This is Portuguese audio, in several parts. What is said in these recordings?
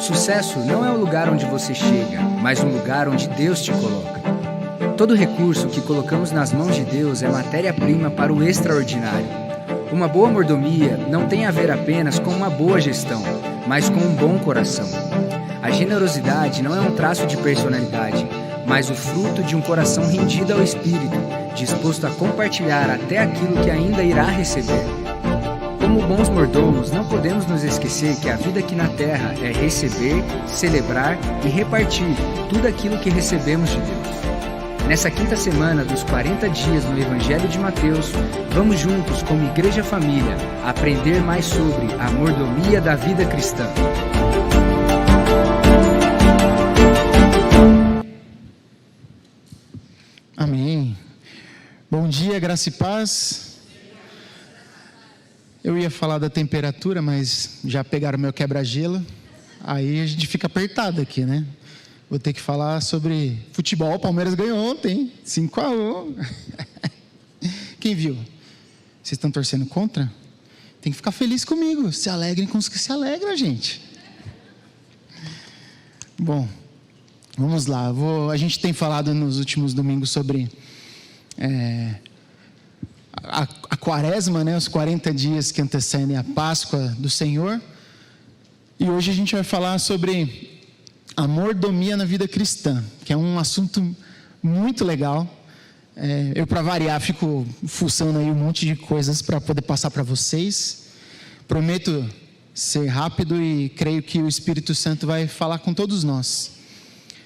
Sucesso não é o lugar onde você chega, mas um lugar onde Deus te coloca. Todo recurso que colocamos nas mãos de Deus é matéria-prima para o extraordinário. Uma boa mordomia não tem a ver apenas com uma boa gestão, mas com um bom coração. A generosidade não é um traço de personalidade, mas o fruto de um coração rendido ao Espírito, disposto a compartilhar até aquilo que ainda irá receber. Como bons mordomos, não podemos nos esquecer que a vida aqui na Terra é receber, celebrar e repartir tudo aquilo que recebemos de Deus. Nessa quinta semana dos 40 dias no Evangelho de Mateus, vamos juntos, como Igreja Família, aprender mais sobre a mordomia da vida cristã. Amém. Bom dia, graça e paz. Eu ia falar da temperatura, mas já pegaram meu quebra-gelo. Aí a gente fica apertado aqui, né? Vou ter que falar sobre futebol. O Palmeiras ganhou ontem, 5-1. Quem viu? Vocês estão torcendo contra? Tem que ficar feliz comigo. Se alegrem com os que se alegram, gente. Bom, vamos lá. A gente tem falado nos últimos domingos sobre a quaresma, né? Os 40 dias que antecedem a Páscoa do Senhor. E hoje a gente vai falar sobre a mordomia na vida cristã, que é um assunto muito legal. Eu, para variar, fico fuçando aí um monte de coisas para poder passar para vocês. Prometo ser rápido e creio que o Espírito Santo vai falar com todos nós.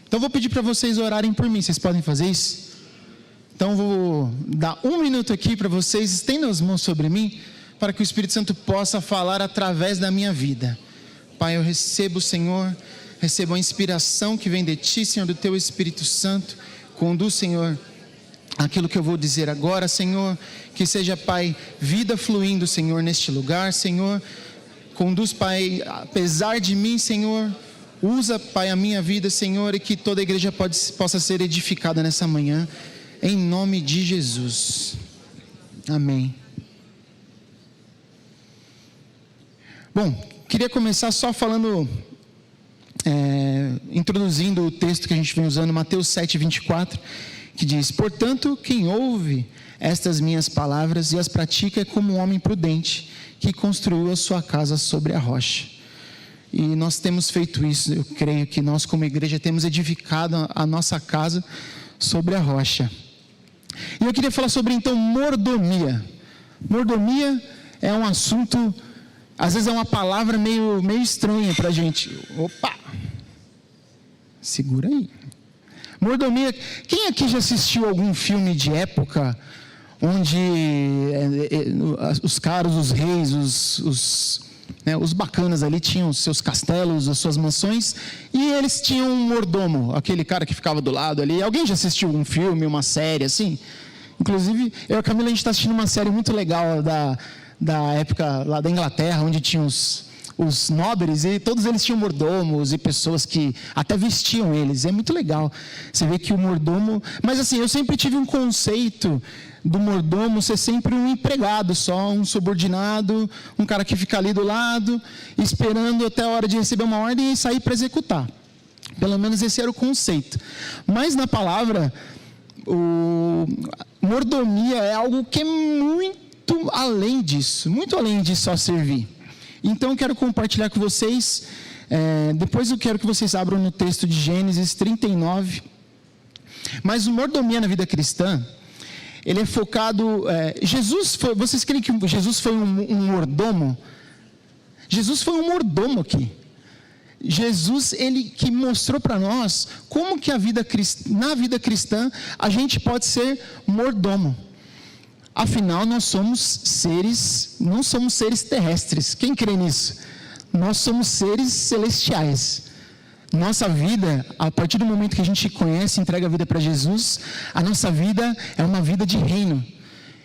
Então vou pedir para vocês orarem por mim. Vocês podem fazer isso? Então vou dar 1 minuto aqui para vocês. Estendam as mãos sobre mim, para que o Espírito Santo possa falar através da minha vida. Pai, eu recebo, Senhor, recebo a inspiração que vem de Ti, Senhor, do Teu Espírito Santo. Conduz, Senhor, aquilo que eu vou dizer agora, Senhor. Que seja, Pai, vida fluindo, Senhor, neste lugar, Senhor. Conduz, Pai, apesar de mim, Senhor. Usa, Pai, a minha vida, Senhor, e que toda a igreja possa ser edificada nessa manhã. Em nome de Jesus. Amém. Bom, queria começar só falando, introduzindo o texto que a gente vem usando, Mateus 7:24, que diz: portanto, quem ouve estas minhas palavras e as pratica é como um homem prudente, que construiu a sua casa sobre a rocha. E nós temos feito isso. Eu creio que nós, como igreja, temos edificado a nossa casa sobre a rocha. E eu queria falar sobre, então, mordomia. Mordomia é um assunto, às vezes é uma palavra meio estranha para a gente. Opa! Segura aí. Mordomia. Quem aqui já assistiu algum filme de época onde os caras, os reis, os bacanas ali tinham seus castelos, as suas mansões, e eles tinham um mordomo, aquele cara que ficava do lado ali? Alguém já assistiu um filme, uma série assim? Inclusive, eu e a Camila, a gente está assistindo uma série muito legal da época lá da Inglaterra, onde tinham os nobres, e todos eles tinham mordomos e pessoas que até vestiam eles. É muito legal. Você vê que o mordomo... Mas assim, eu sempre tive um conceito do mordomo ser sempre um empregado só, um subordinado, um cara que fica ali do lado, esperando até a hora de receber uma ordem e sair para executar. Pelo menos esse era o conceito. Mas na palavra, mordomia é algo que é muito além disso só servir. Então eu quero compartilhar com vocês, depois eu quero que vocês abram no texto de Gênesis 39, mas o mordomia na vida cristã, ele é focado, vocês creem que Jesus foi um mordomo? Jesus foi um mordomo aqui. Jesus, ele que mostrou para nós como que na vida cristã a gente pode ser mordomo. Afinal, não somos seres terrestres. Quem crê nisso? Nós somos seres celestiais. Nossa vida, a partir do momento que a gente conhece e entrega a vida para Jesus, a nossa vida é uma vida de reino.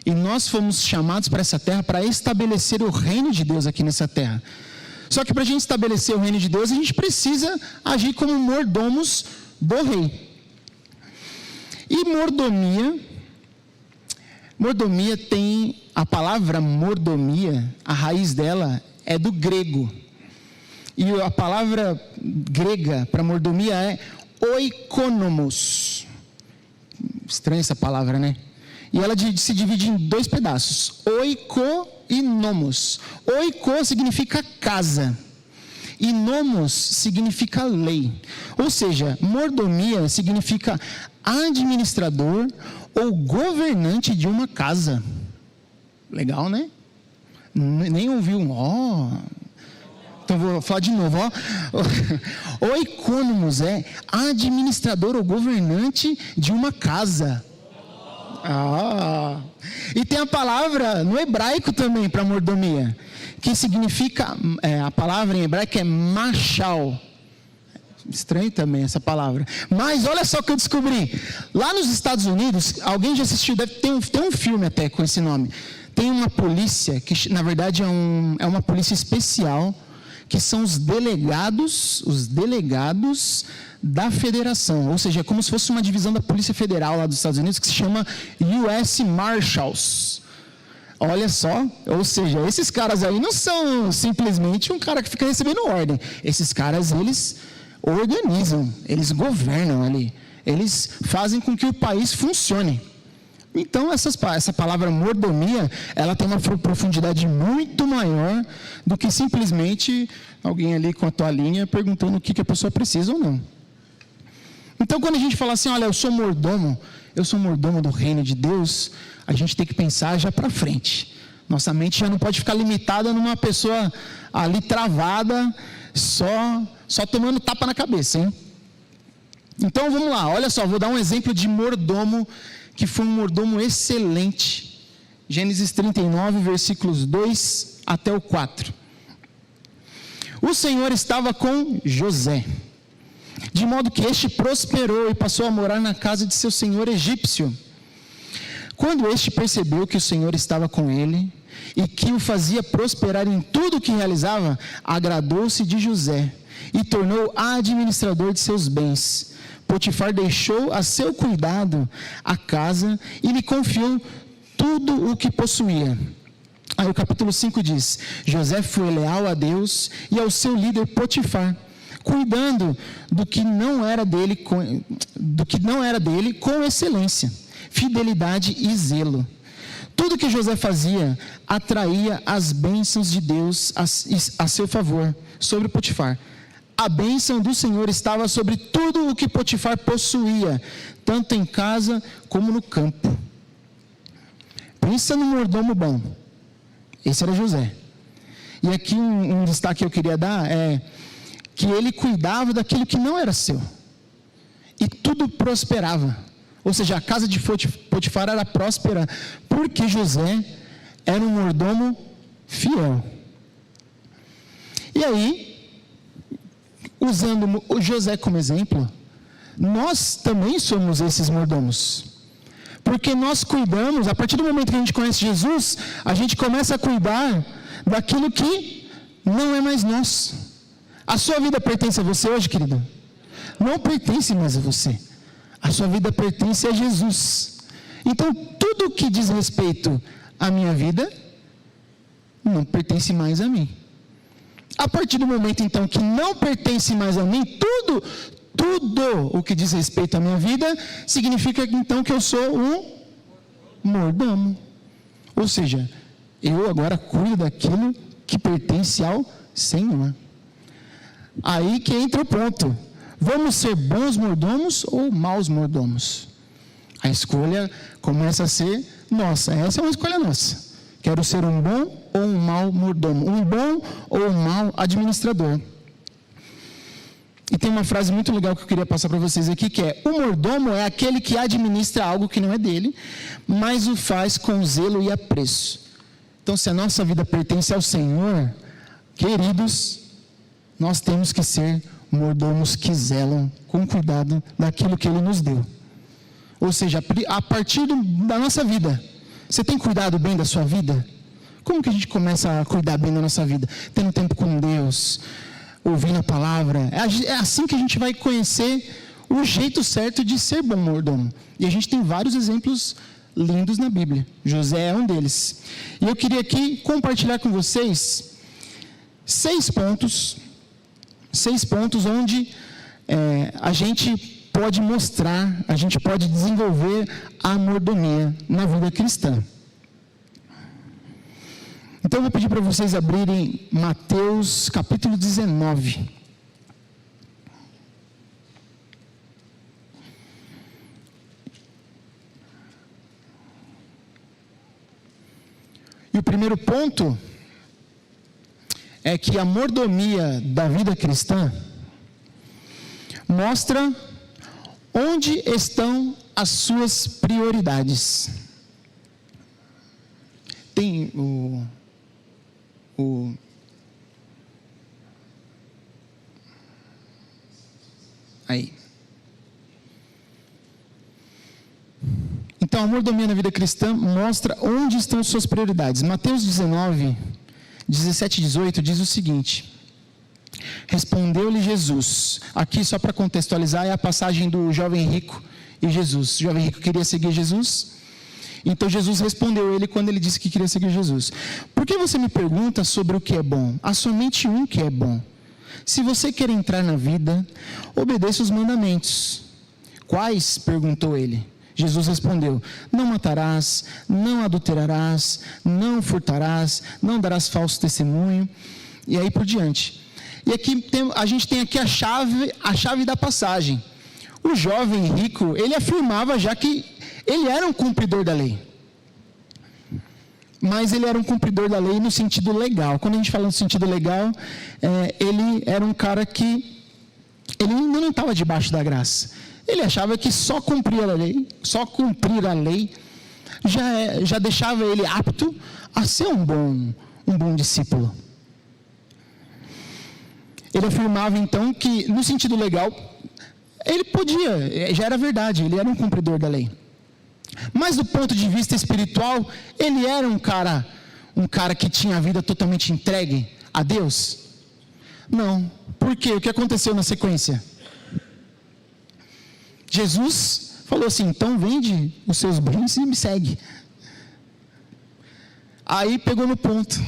E nós fomos chamados para essa terra para estabelecer o reino de Deus aqui nessa terra. Só que para a gente estabelecer o reino de Deus, a gente precisa agir como mordomos do rei. E mordomia tem, a palavra mordomia, a raiz dela é do grego. E a palavra grega para mordomia é oikonomos. Estranha essa palavra, né? E ela se divide em 2 pedaços: oiko e nomos. Oiko significa casa e nomos significa lei. Ou seja, mordomia significa administrador ou governante de uma casa. Legal, né? Nem ouviu Então vou falar de novo, Oikonomos é administrador ou governante de uma casa. E tem a palavra no hebraico também para mordomia, que significa, a palavra em hebraico é machal. Estranho também essa palavra. Mas olha só o que eu descobri. Lá nos Estados Unidos, alguém já assistiu, deve ter um filme até com esse nome. Tem uma polícia, que na verdade é uma polícia especial, que são os delegados da federação, ou seja, é como se fosse uma divisão da Polícia Federal lá dos Estados Unidos, que se chama US Marshals. Olha só, ou seja, esses caras aí não são simplesmente um cara que fica recebendo ordem. Esses caras, eles organizam, eles governam ali, eles fazem com que o país funcione. Então, essa palavra mordomia, ela tem uma profundidade muito maior do que simplesmente alguém ali com a toalhinha perguntando o que a pessoa precisa ou não. Então, quando a gente fala assim, olha, eu sou mordomo do reino de Deus, a gente tem que pensar já para frente. Nossa mente já não pode ficar limitada numa pessoa ali travada, só tomando tapa na cabeça, hein? Então, vamos lá, olha só, vou dar um exemplo de mordomo, que foi um mordomo excelente. Gênesis 39, versículos 2 até o 4. O Senhor estava com José, de modo que este prosperou e passou a morar na casa de seu senhor egípcio. Quando este percebeu que o Senhor estava com ele e que o fazia prosperar em tudo o que realizava, agradou-se de José e tornou administrador de seus bens. Potifar deixou a seu cuidado a casa e lhe confiou tudo o que possuía. Aí o capítulo 5 diz: José foi leal a Deus e ao seu líder Potifar, cuidando do que não era dele com excelência, fidelidade e zelo. Tudo que José fazia atraía as bênçãos de Deus a seu favor sobre Potifar. A bênção do Senhor estava sobre tudo o que Potifar possuía, tanto em casa como no campo. Pensa num mordomo bom. Esse era José. E aqui um destaque que eu queria dar é que ele cuidava daquilo que não era seu. E tudo prosperava. Ou seja, a casa de Potifar era próspera, porque José era um mordomo fiel. E aí, usando o José como exemplo, nós também somos esses mordomos. Porque nós cuidamos, a partir do momento que a gente conhece Jesus, a gente começa a cuidar daquilo que não é mais nosso. A sua vida pertence a você hoje, querido? Não pertence mais a você. A sua vida pertence a Jesus. Então, tudo que diz respeito à minha vida, não pertence mais a mim. A partir do momento, então, que não pertence mais a mim, tudo o que diz respeito à minha vida, significa, então, que eu sou um mordomo. Ou seja, eu agora cuido daquilo que pertence ao Senhor. Aí que entra o ponto. Vamos ser bons mordomos ou maus mordomos? A escolha começa a ser nossa. Essa é uma escolha nossa. Quero ser um bom ou um mau mordomo, um bom ou um mau administrador. E tem uma frase muito legal que eu queria passar para vocês aqui, que é: o mordomo é aquele que administra algo que não é dele, mas o faz com zelo e apreço. Então, se a nossa vida pertence ao Senhor, queridos, nós temos que ser mordomos que zelam com cuidado daquilo que Ele nos deu. Ou seja, a partir da nossa vida, você tem cuidado bem da sua vida? Como que a gente começa a cuidar bem da nossa vida? Tendo tempo com Deus, ouvindo a palavra. É assim que a gente vai conhecer o jeito certo de ser bom mordomo. E a gente tem vários exemplos lindos na Bíblia. José é um deles. E eu queria aqui compartilhar com vocês 6 pontos 6 pontos onde a gente pode mostrar, a gente pode desenvolver a mordomia na vida cristã. Então eu vou pedir para vocês abrirem Mateus capítulo 19. E o primeiro ponto é que a mordomia da vida cristã mostra onde estão as suas prioridades. Tem aí. Então, a mordomia na vida cristã mostra onde estão suas prioridades. Mateus 19, 17 e 18 diz o seguinte: respondeu-lhe Jesus. Aqui, só para contextualizar, é a passagem do jovem rico e Jesus. O jovem rico queria seguir Jesus, então Jesus respondeu a ele quando ele disse que queria seguir Jesus: por que você me pergunta sobre o que é bom? Há somente um que é bom. Se você quer entrar na vida, obedeça os mandamentos. Quais? Perguntou ele. Jesus respondeu: não matarás, não adulterarás, não furtarás, não darás falso testemunho, e aí por diante. E aqui a gente tem aqui a chave da passagem. O jovem rico, ele afirmava já que ele era um cumpridor da lei. Mas ele era um cumpridor da lei no sentido legal. Quando a gente fala no sentido legal, ele era um cara que ele não estava debaixo da graça. Ele achava que só cumprir a lei já deixava ele apto a ser um bom discípulo. Ele afirmava então que no sentido legal ele podia, já era verdade, ele era um cumpridor da lei. Mas do ponto de vista espiritual, ele era um cara que tinha a vida totalmente entregue a Deus? Não. Por quê? O que aconteceu na sequência? Jesus falou assim: então vende os seus bens e me segue. Aí pegou no ponto.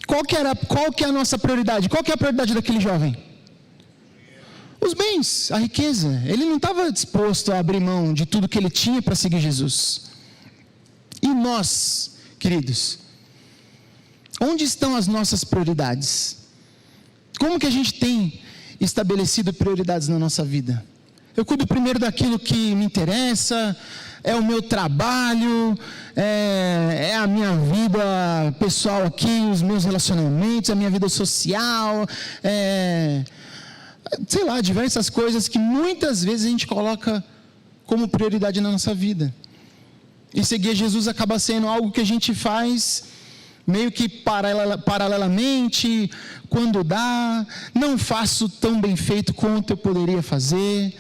Qual que é a nossa prioridade? Qual que é a prioridade daquele jovem? Os bens, a riqueza. Ele não estava disposto a abrir mão de tudo que ele tinha para seguir Jesus. E nós, queridos, onde estão as nossas prioridades? Como que a gente tem estabelecido prioridades na nossa vida? Eu cuido primeiro daquilo que me interessa, é o meu trabalho, é a minha vida pessoal aqui, os meus relacionamentos, a minha vida social, sei lá, diversas coisas que muitas vezes a gente coloca como prioridade na nossa vida. E seguir Jesus acaba sendo algo que a gente faz meio que paralelamente, quando dá, não faço tão bem feito quanto eu poderia fazer,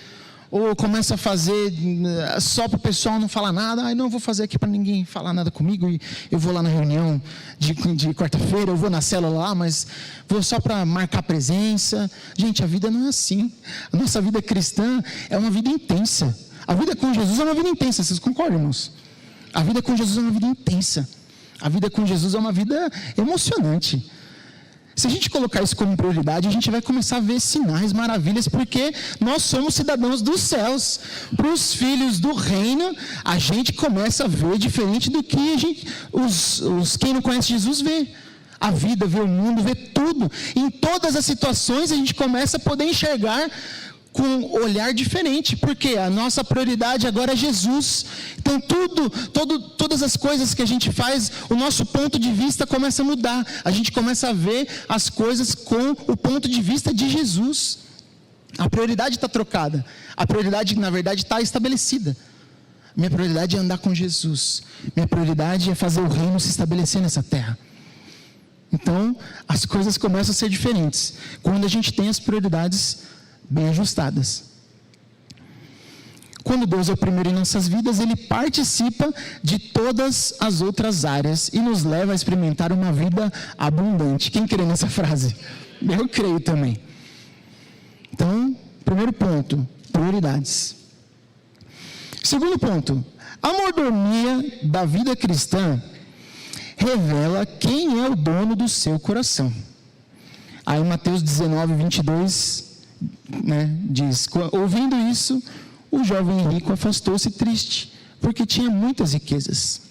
ou começo a fazer só para o pessoal não falar nada. Não vou fazer aqui para ninguém falar nada comigo, e eu vou lá na reunião de quarta-feira, eu vou na célula lá, mas vou só para marcar presença. Gente, a vida não é assim. A nossa vida cristã é uma vida intensa. A vida com Jesus é uma vida intensa, vocês concordam, irmãos? A vida com Jesus é uma vida intensa. A vida com Jesus é uma vida emocionante. Se a gente colocar isso como prioridade, a gente vai começar a ver sinais, maravilhas, porque nós somos cidadãos dos céus. Para os filhos do reino, a gente começa a ver diferente do que quem não conhece Jesus vê. A vida, vê o mundo, vê tudo. Em todas as situações, a gente começa a poder enxergar com um olhar diferente, porque a nossa prioridade agora é Jesus. Então todas as coisas que a gente faz, o nosso ponto de vista começa a mudar. A gente começa a ver as coisas com o ponto de vista de Jesus. A prioridade está trocada. A prioridade, na verdade, está estabelecida. Minha prioridade é andar com Jesus. Minha prioridade é fazer o reino se estabelecer nessa terra. Então, as coisas começam a ser diferentes quando a gente tem as prioridades bem ajustadas. Quando Deus é o primeiro em nossas vidas, Ele participa de todas as outras áreas e nos leva a experimentar uma vida abundante. Quem crê nessa frase? Eu creio também. Então, primeiro ponto, prioridades. Segundo ponto, a mordomia da vida cristã revela quem é o dono do seu coração. Aí Mateus 19, 22, né, diz: ouvindo isso, o jovem rico afastou-se triste, porque tinha muitas riquezas.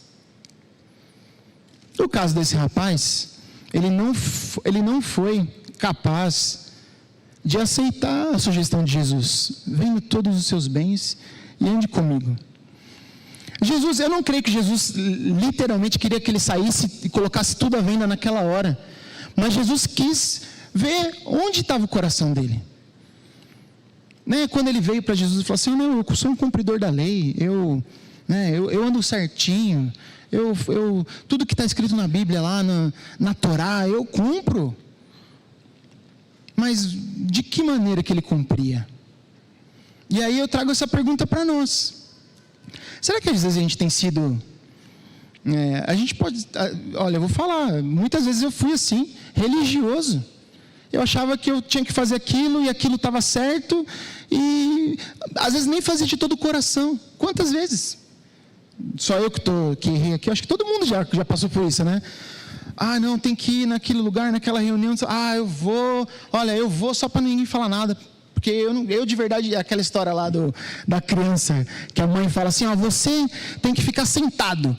No caso desse rapaz, ele não foi capaz de aceitar a sugestão de Jesus: vende todos os seus bens e ande comigo. Eu não creio que Jesus literalmente queria que ele saísse e colocasse tudo à venda naquela hora, mas Jesus quis ver onde estava o coração dele. Né? Quando ele veio para Jesus e falou assim: não, eu sou um cumpridor da lei, eu ando certinho, tudo que está escrito na Bíblia lá, na Torá, eu cumpro. Mas de que maneira que ele cumpria? E aí eu trago essa pergunta para nós. Será que às vezes a gente tem sido... a gente pode... Olha, eu vou falar, muitas vezes eu fui assim, religioso. Eu achava que eu tinha que fazer aquilo e aquilo estava certo, e às vezes nem fazia de todo o coração. Quantas vezes? Só eu que errei aqui, acho que todo mundo já passou por isso, né? Ah, não, tem que ir naquele lugar, naquela reunião. Ah, eu vou só para ninguém falar nada. Porque eu de verdade, aquela história lá da criança, que a mãe fala assim: você tem que ficar sentado.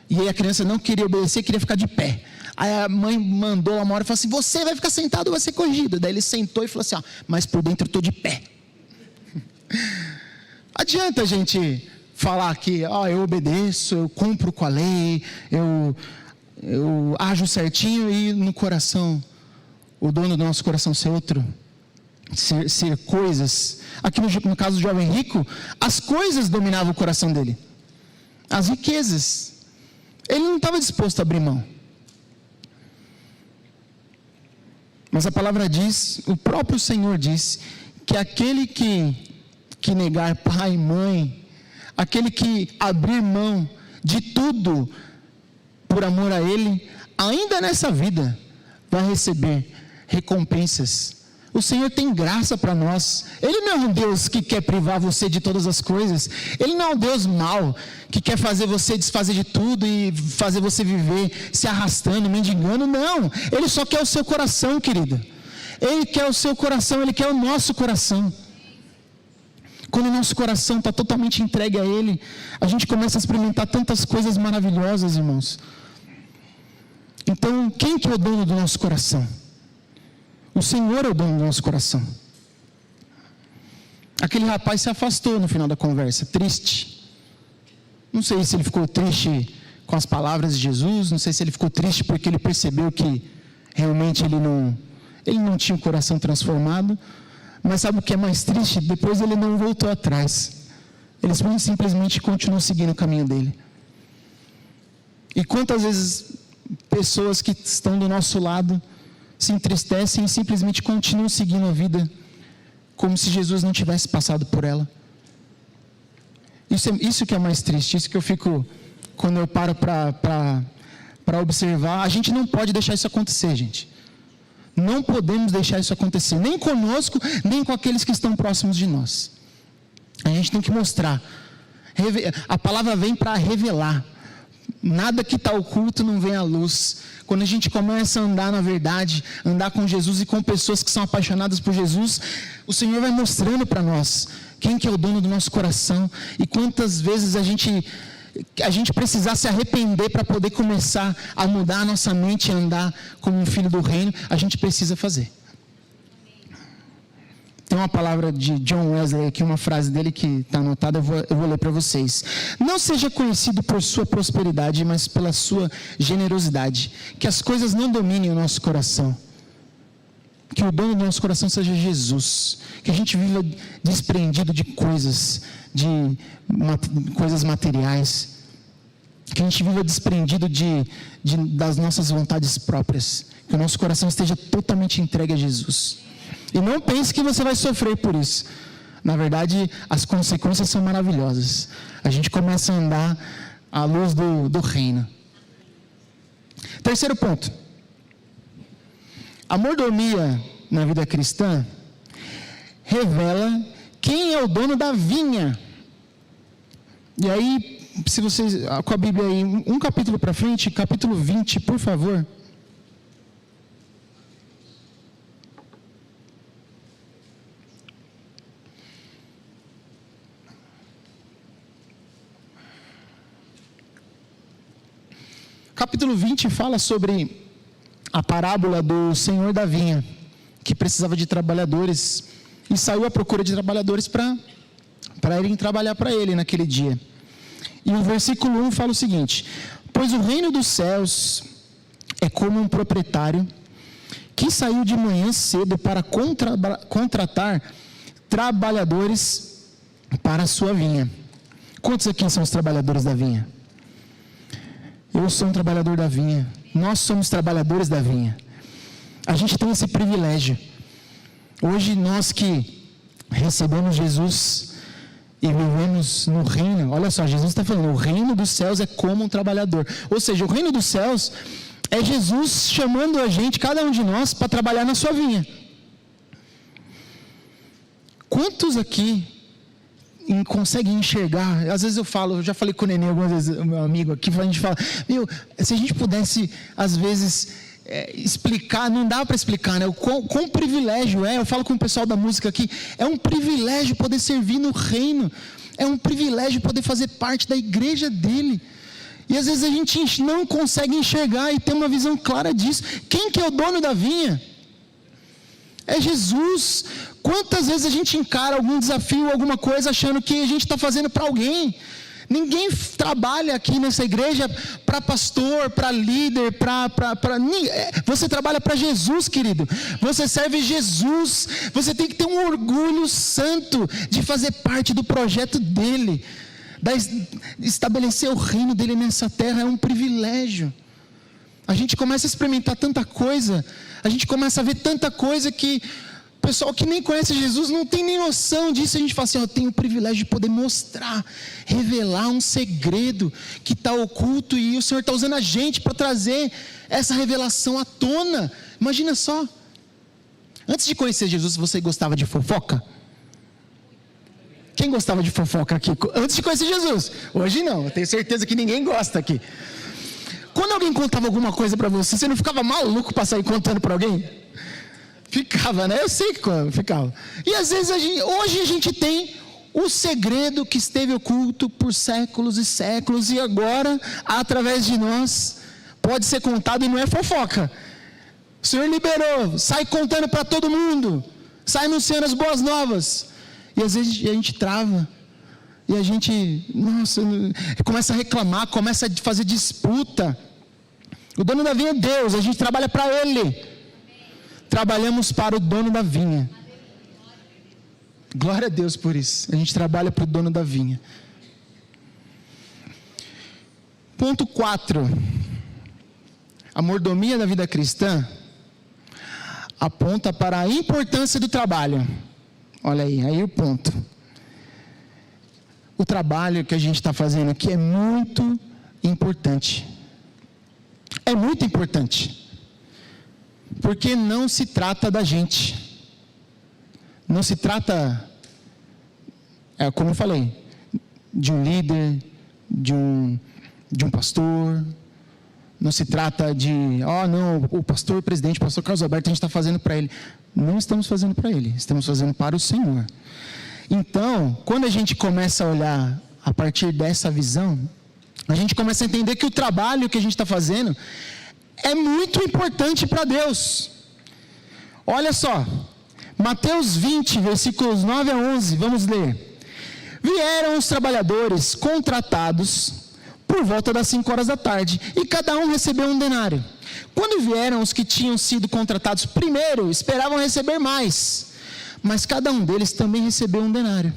E aí a criança não queria obedecer, queria ficar de pé. Aí a mãe mandou uma hora e falou assim: você vai ficar sentado, vai ser corrigido. Daí ele sentou e falou assim: mas por dentro eu estou de pé. Adianta a gente falar que eu obedeço, eu cumpro com a lei, eu ajo certinho, e no coração, o dono do nosso coração ser outro, ser coisas. Aqui no caso do jovem rico, as coisas dominavam o coração dele, as riquezas. Ele não estava disposto a abrir mão. Mas a palavra diz, o próprio Senhor diz, que aquele que negar pai e mãe, aquele que abrir mão de tudo por amor a Ele, ainda nessa vida vai receber recompensas. O Senhor tem graça para nós. Ele não é um Deus que quer privar você de todas as coisas. Ele não é um Deus mau, que quer fazer você desfazer de tudo e fazer você viver se arrastando, mendigando. Não, Ele só quer o seu coração, querida. Ele quer o seu coração, Ele quer o nosso coração. Quando o nosso coração está totalmente entregue a Ele, a gente começa a experimentar tantas coisas maravilhosas, irmãos. Então, quem que é o dono do nosso coração? O Senhor é o dono do nosso coração. Aquele rapaz se afastou no final da conversa, triste. Não sei se ele ficou triste com as palavras de Jesus, não sei se ele ficou triste porque ele percebeu que realmente ele não tinha o coração transformado. Mas sabe o que é mais triste? Depois ele não voltou atrás. Ele simplesmente continuou seguindo o caminho dele. E quantas vezes pessoas que estão do nosso lado se entristecem e simplesmente continuam seguindo a vida como se Jesus não tivesse passado por ela. Isso que é mais triste, isso que eu fico, quando eu paro para observar. A gente não pode deixar isso acontecer, gente. Não podemos deixar isso acontecer, nem conosco, nem com aqueles que estão próximos de nós. A gente tem que mostrar. A palavra vem para revelar. Nada que está oculto não vem à luz. Quando a gente começa a andar na verdade, andar com Jesus e com pessoas que são apaixonadas por Jesus, o Senhor vai mostrando para nós quem que é o dono do nosso coração. E quantas vezes a gente precisar se arrepender para poder começar a mudar a nossa mente e andar como um filho do reino, a gente precisa fazer. Tem uma palavra de John Wesley aqui, uma frase dele que está anotada, eu vou ler para vocês. Não seja conhecido por sua prosperidade, mas pela sua generosidade. Que as coisas não dominem o nosso coração. Que o dono do nosso coração seja Jesus. Que a gente viva desprendido de coisas, coisas materiais. Que a gente viva desprendido das nossas vontades próprias. Que o nosso coração esteja totalmente entregue a Jesus. E não pense que você vai sofrer por isso. Na verdade, as consequências são maravilhosas. A gente começa a andar à luz do reino. Terceiro ponto. A mordomia na vida cristã revela quem é o dono da vinha. E aí, se vocês, com a Bíblia aí, um capítulo para frente, capítulo 20, por favor. capítulo 20 fala sobre a parábola do senhor da vinha, que precisava de trabalhadores, e saiu à procura de trabalhadores para irem trabalhar para ele naquele dia. E o versículo 1 fala o seguinte: pois o reino dos céus é como um proprietário que saiu de manhã cedo para contratar trabalhadores para a sua vinha. Quantos aqui são os trabalhadores da vinha? Eu sou um trabalhador da vinha. Nós somos trabalhadores da vinha. A gente tem esse privilégio. Hoje nós que recebemos Jesus e vivemos no reino, olha só, Jesus está falando, o reino dos céus é como um trabalhador. Ou seja, o reino dos céus é Jesus chamando a gente, cada um de nós, para trabalhar na sua vinha. Quantos aqui conseguem enxergar? Às vezes eu já falei com o Nenê algumas vezes, o meu amigo aqui, a gente fala, se a gente pudesse, às vezes, explicar, não dá para explicar, né? Quão privilégio é, eu falo com o pessoal da música aqui, é um privilégio poder servir no reino, é um privilégio poder fazer parte da igreja dele. E às vezes a gente não consegue enxergar e ter uma visão clara disso. Quem que é o dono da vinha? É Jesus. Quantas vezes a gente encara algum desafio, alguma coisa, achando que a gente está fazendo para alguém? Ninguém trabalha aqui nessa igreja para pastor, para líder, você trabalha para Jesus, querido. Você serve Jesus. Você tem que ter um orgulho santo de fazer parte do projeto dele. Estabelecer o reino dele nessa terra é um privilégio. A gente começa a experimentar tanta coisa, a gente começa a ver tanta coisa que o pessoal que nem conhece Jesus não tem nem noção disso. A gente fala assim, eu tenho o privilégio de poder mostrar, revelar um segredo que está oculto, e o Senhor está usando a gente para trazer essa revelação à tona. Imagina só, antes de conhecer Jesus, você gostava de fofoca? Quem gostava de fofoca aqui antes de conhecer Jesus? Hoje não, eu tenho certeza que ninguém gosta aqui. Quando alguém contava alguma coisa para você, você não ficava maluco para sair contando para alguém? Ficava, né? Eu sei que ficava. E às vezes hoje a gente tem o segredo que esteve oculto por séculos e séculos, e agora, através de nós, pode ser contado, e não é fofoca. O Senhor liberou, sai contando para todo mundo, sai anunciando as boas novas. E às vezes a gente trava, e a gente, começa a reclamar, começa a fazer disputa. O dono da vinha é Deus, a gente trabalha para Ele. Trabalhamos para o dono da vinha. Glória a Deus por isso. A gente trabalha para o dono da vinha. Ponto 4. A mordomia da vida cristã aponta para a importância do trabalho. Olha aí o ponto. O trabalho que a gente está fazendo aqui é muito importante. É muito importante. Porque não se trata da gente. Não se trata, como eu falei, de um líder, de um pastor. Não se trata de, o pastor, o presidente, o pastor Carlos Alberto, a gente está fazendo para ele. Não estamos fazendo para ele, estamos fazendo para o Senhor. Então, quando a gente começa a olhar a partir dessa visão, a gente começa a entender que o trabalho que a gente está fazendo é muito importante para Deus. Olha só, Mateus 20, versículos 9 a 11, vamos ler. Vieram os trabalhadores contratados por volta das 5 horas da tarde, e cada um recebeu um denário. Quando vieram os que tinham sido contratados primeiro, esperavam receber mais, mas cada um deles também recebeu um denário.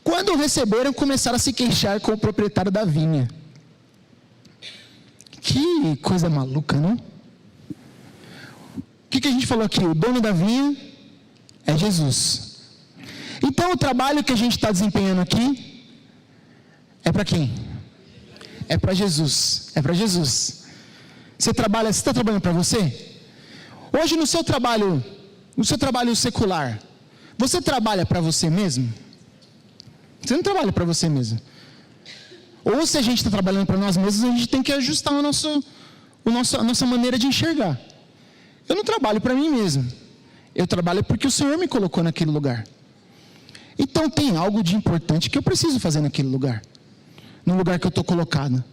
Quando o receberam, começaram a se queixar com o proprietário da vinha. Que coisa maluca, não? O que a gente falou aqui? O dono da vinha é Jesus. Então o trabalho que a gente está desempenhando aqui é para quem? É para Jesus. É para Jesus. Você está trabalhando para você? Hoje no seu trabalho secular, você trabalha para você mesmo? Você não trabalha para você mesmo. Ou se a gente está trabalhando para nós mesmos, a gente tem que ajustar a nossa maneira de enxergar. Eu não trabalho para mim mesmo. Eu trabalho porque o Senhor me colocou naquele lugar. Então tem algo de importante que eu preciso fazer naquele lugar. No lugar que eu estou colocado.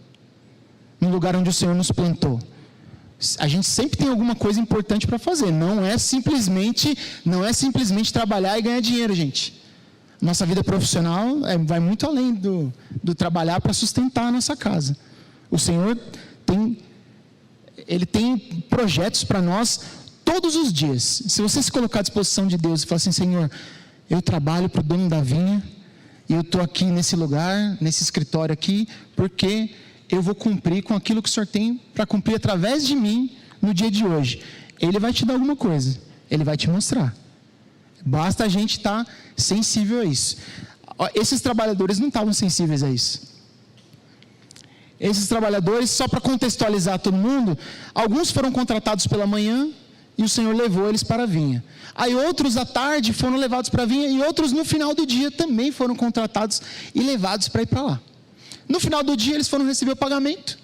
no lugar onde o Senhor nos plantou. A gente sempre tem alguma coisa importante para fazer. Não é simplesmente trabalhar e ganhar dinheiro, gente. Nossa vida profissional vai muito além do trabalhar para sustentar a nossa casa. O Senhor Ele tem projetos para nós todos os dias. Se você se colocar à disposição de Deus e falar assim: Senhor, eu trabalho para o dono da vinha, e eu estou aqui nesse lugar, nesse escritório aqui, porque eu vou cumprir com aquilo que o Senhor tem para cumprir através de mim no dia de hoje. Ele vai te dar alguma coisa, Ele vai te mostrar. Basta a gente estar sensível a isso. Esses trabalhadores não estavam sensíveis a isso. Esses trabalhadores, só para contextualizar todo mundo, alguns foram contratados pela manhã e o Senhor levou eles para a vinha. Aí outros à tarde foram levados para a vinha e outros no final do dia também foram contratados e levados para ir para lá. No final do dia eles foram receber o pagamento.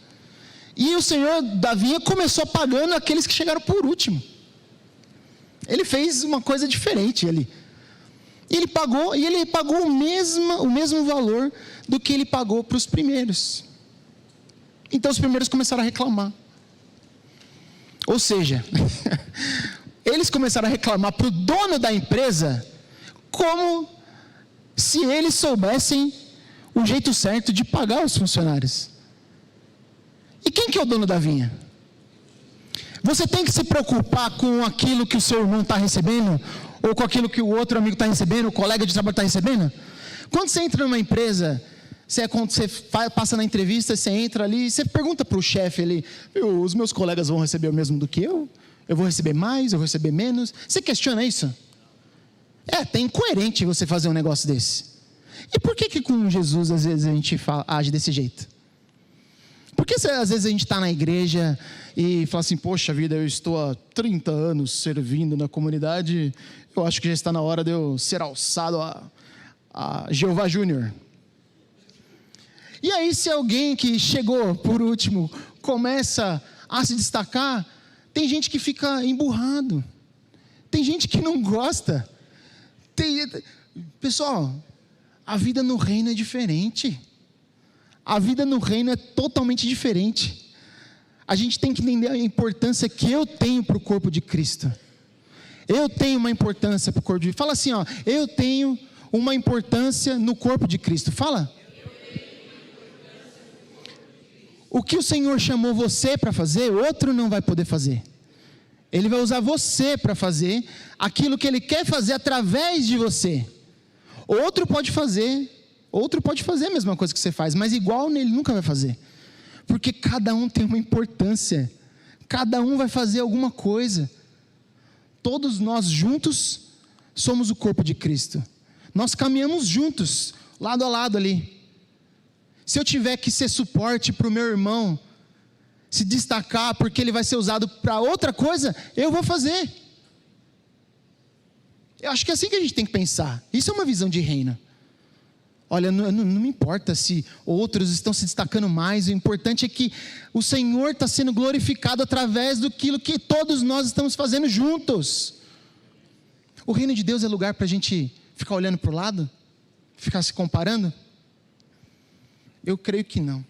E o Senhor da vinha começou pagando aqueles que chegaram por último. Ele fez uma coisa diferente ali. E ele pagou o mesmo valor do que ele pagou para os primeiros. Então os primeiros começaram a reclamar. Ou seja, eles começaram a reclamar para o dono da empresa, como se eles soubessem o jeito certo de pagar os funcionários. E quem que é o dono da vinha? Você tem que se preocupar com aquilo que o seu irmão está recebendo, ou com aquilo que o outro amigo está recebendo, o colega de trabalho está recebendo? Quando você entra numa empresa, passa na entrevista, você entra ali, você pergunta para o chefe ali: os meus colegas vão receber o mesmo do que eu? Eu vou receber mais, eu vou receber menos? Você questiona isso? É até incoerente você fazer um negócio desse. E por que com Jesus às vezes a gente age desse jeito? Por que às vezes a gente está na igreja e fala assim: poxa vida, eu estou há 30 anos servindo na comunidade, eu acho que já está na hora de eu ser alçado a Jeová Júnior. E aí, se alguém que chegou por último começa a se destacar, tem gente que fica emburrado, tem gente que não gosta. Pessoal, a vida no reino é diferente. A vida no reino é totalmente diferente. A gente tem que entender a importância que eu tenho para o corpo de Cristo. Eu tenho uma importância para o corpo de Cristo. Fala assim, ó: eu tenho uma importância no corpo de Cristo. Fala. O que o Senhor chamou você para fazer, outro não vai poder fazer. Ele vai usar você para fazer aquilo que Ele quer fazer através de você. Outro pode fazer a mesma coisa que você faz, mas igual nele nunca vai fazer. Porque cada um tem uma importância. Cada um vai fazer alguma coisa. Todos nós juntos somos o corpo de Cristo. Nós caminhamos juntos, lado a lado ali. Se eu tiver que ser suporte para o meu irmão se destacar porque ele vai ser usado para outra coisa, eu vou fazer. Eu acho que é assim que a gente tem que pensar. Isso é uma visão de reino. Olha, não me importa se outros estão se destacando mais, o importante é que o Senhor está sendo glorificado através daquilo que todos nós estamos fazendo juntos. O reino de Deus é lugar para a gente ficar olhando para o lado? Ficar se comparando? Eu creio que não.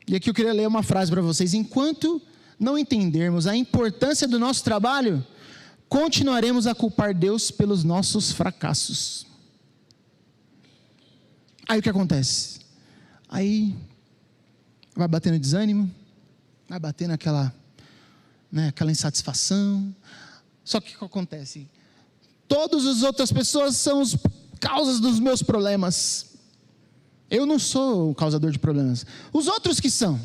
E aqui eu queria ler uma frase para vocês: enquanto não entendermos a importância do nosso trabalho, continuaremos a culpar Deus pelos nossos fracassos. Aí o que acontece? Aí vai batendo desânimo, vai batendo aquela insatisfação. Só que o que acontece? Todas as outras pessoas são as causas dos meus problemas. Eu não sou o causador de problemas. Os outros que são.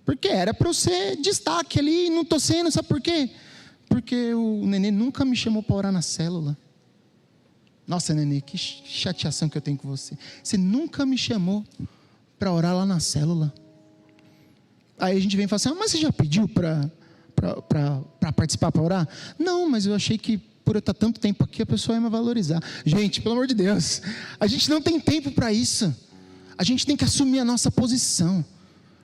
Porque era para eu ser destaque ali e não estou sendo. Sabe por quê? Porque o Nenê nunca me chamou para orar na célula. Nossa, Nenê, que chateação que eu tenho com você. Você nunca me chamou para orar lá na célula. Aí a gente vem e fala assim: mas você já pediu para participar, para orar? Não, mas eu achei que por eu estar tanto tempo aqui, a pessoa ia me valorizar. Gente, pelo amor de Deus, a gente não tem tempo para isso. A gente tem que assumir a nossa posição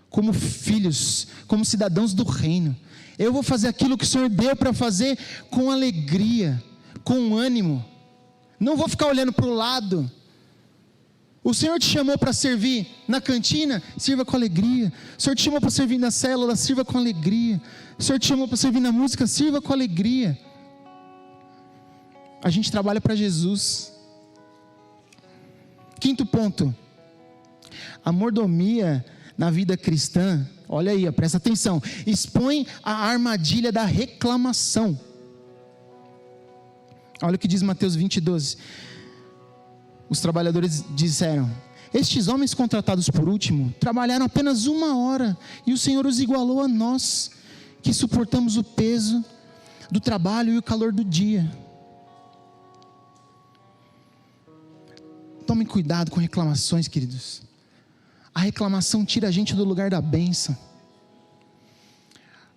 como filhos, como cidadãos do reino. Eu vou fazer aquilo que o Senhor deu para fazer com alegria, com ânimo. Não vou ficar olhando para o lado. O Senhor te chamou para servir na cantina? Sirva com alegria. O Senhor te chamou para servir na célula? Sirva com alegria. O Senhor te chamou para servir na música? Sirva com alegria. A gente trabalha para Jesus. Quinto ponto. A mordomia na vida cristã, olha aí, presta atenção, expõe a armadilha da reclamação. Olha o que diz Mateus 20:12. Os trabalhadores disseram: estes homens contratados por último trabalharam apenas 1 hora, e o Senhor os igualou a nós, que suportamos o peso do trabalho e o calor do dia. Tomem cuidado com reclamações, queridos. A reclamação tira a gente do lugar da bênção.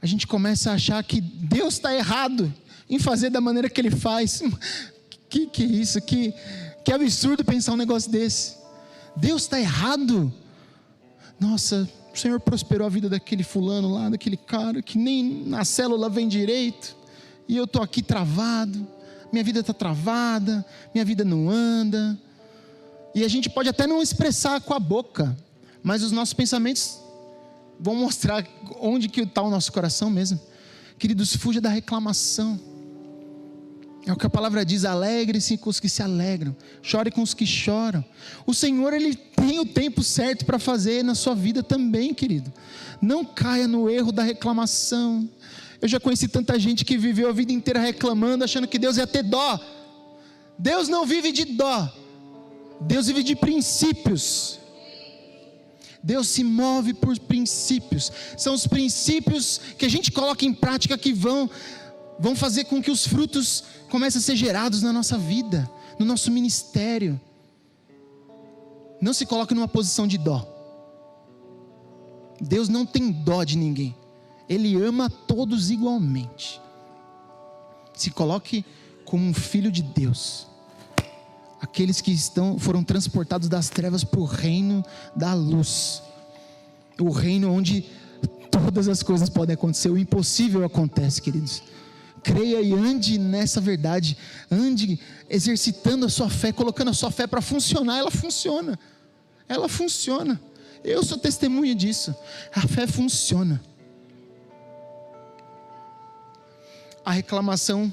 A gente começa a achar que Deus está errado em fazer da maneira que Ele faz. Que é isso? Que absurdo pensar um negócio desse. Deus está errado. Nossa, o Senhor prosperou a vida daquele fulano lá, daquele cara que nem na célula vem direito, e eu estou aqui travado, minha vida está travada, minha vida não anda. E a gente pode até não expressar com a boca, mas os nossos pensamentos vão mostrar onde que está o nosso coração mesmo. Queridos, fuja da reclamação. É o que a palavra diz: alegre-se com os que se alegram, chore com os que choram. O Senhor, Ele tem o tempo certo para fazer na sua vida também, querido. Não caia no erro da reclamação. Eu já conheci tanta gente que viveu a vida inteira reclamando, achando que Deus ia ter dó. Deus não vive de dó, Deus vive de princípios. Deus se move por princípios. São os princípios que a gente coloca em prática que vão fazer com que os frutos comecem a ser gerados na nossa vida, no nosso ministério. Não se coloque numa posição de dó. Deus não tem dó de ninguém. Ele ama todos igualmente. Se coloque como um filho de Deus. Aqueles que foram transportados das trevas para o reino da luz. O reino onde todas as coisas podem acontecer. O impossível acontece, queridos. Creia e ande nessa verdade. Ande exercitando a sua fé, colocando a sua fé para funcionar. Ela funciona. Ela funciona. Eu sou testemunha disso. A fé funciona. A reclamação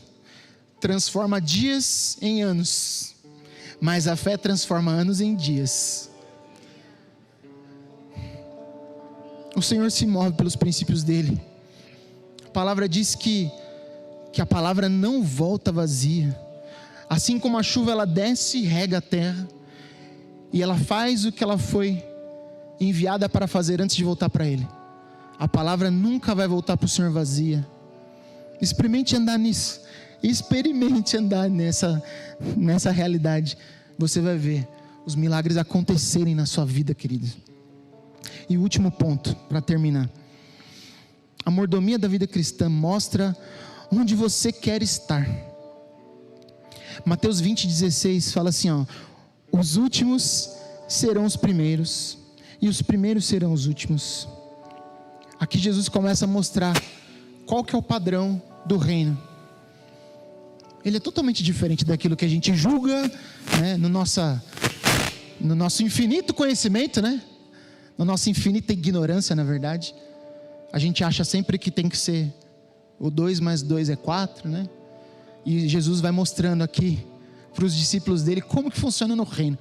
transforma dias em anos, mas a fé transforma anos em dias. O Senhor se move pelos princípios dEle. A palavra diz que a palavra não volta vazia. Assim como a chuva, ela desce e rega a terra, e ela faz o que ela foi enviada para fazer antes de voltar para Ele. A palavra nunca vai voltar para o Senhor vazia. Experimente andar nisso. Experimente andar nessa realidade. Você vai ver os milagres acontecerem na sua vida, querido. E o último ponto, para terminar. A mordomia da vida cristã mostra onde você quer estar. Mateus 20:16 fala assim, os últimos serão os primeiros, e os primeiros serão os últimos. Aqui Jesus começa a mostrar qual que é o padrão do reino. Ele é totalmente diferente daquilo que a gente julga, né, no nosso infinito conhecimento, né? Na nossa infinita ignorância, na verdade. A gente acha sempre que tem que ser o 2 mais 2 é 4, né? E Jesus vai mostrando aqui para os discípulos dele como que funciona no reino.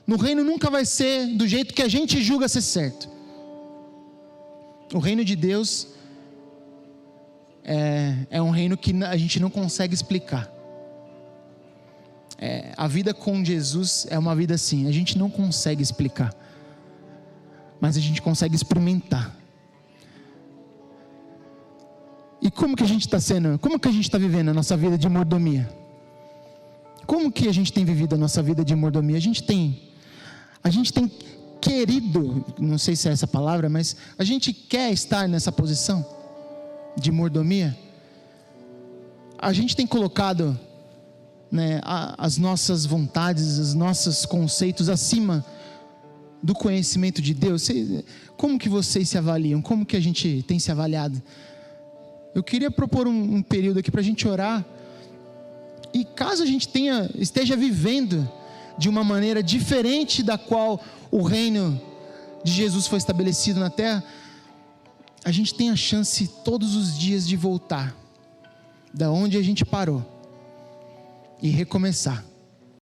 No reino nunca vai ser do jeito que a gente julga ser certo. O reino de Deus é um reino que a gente não consegue explicar. A vida com Jesus é uma vida assim, a gente não consegue explicar, mas a gente consegue experimentar. E como que a gente está sendo, como que a gente está vivendo a nossa vida de mordomia? Como que a gente tem vivido a nossa vida de mordomia? A gente tem querido, não sei se é essa palavra, mas a gente quer estar nessa posição de mordomia. A gente tem colocado, né, as nossas vontades, os nossos conceitos acima do conhecimento de Deus. Como que vocês se avaliam? Como que a gente tem se avaliado? Eu queria propor um período aqui para a gente orar. E caso a gente esteja vivendo de uma maneira diferente da qual o reino de Jesus foi estabelecido na terra, a gente tem a chance todos os dias de voltar da onde a gente parou e recomeçar.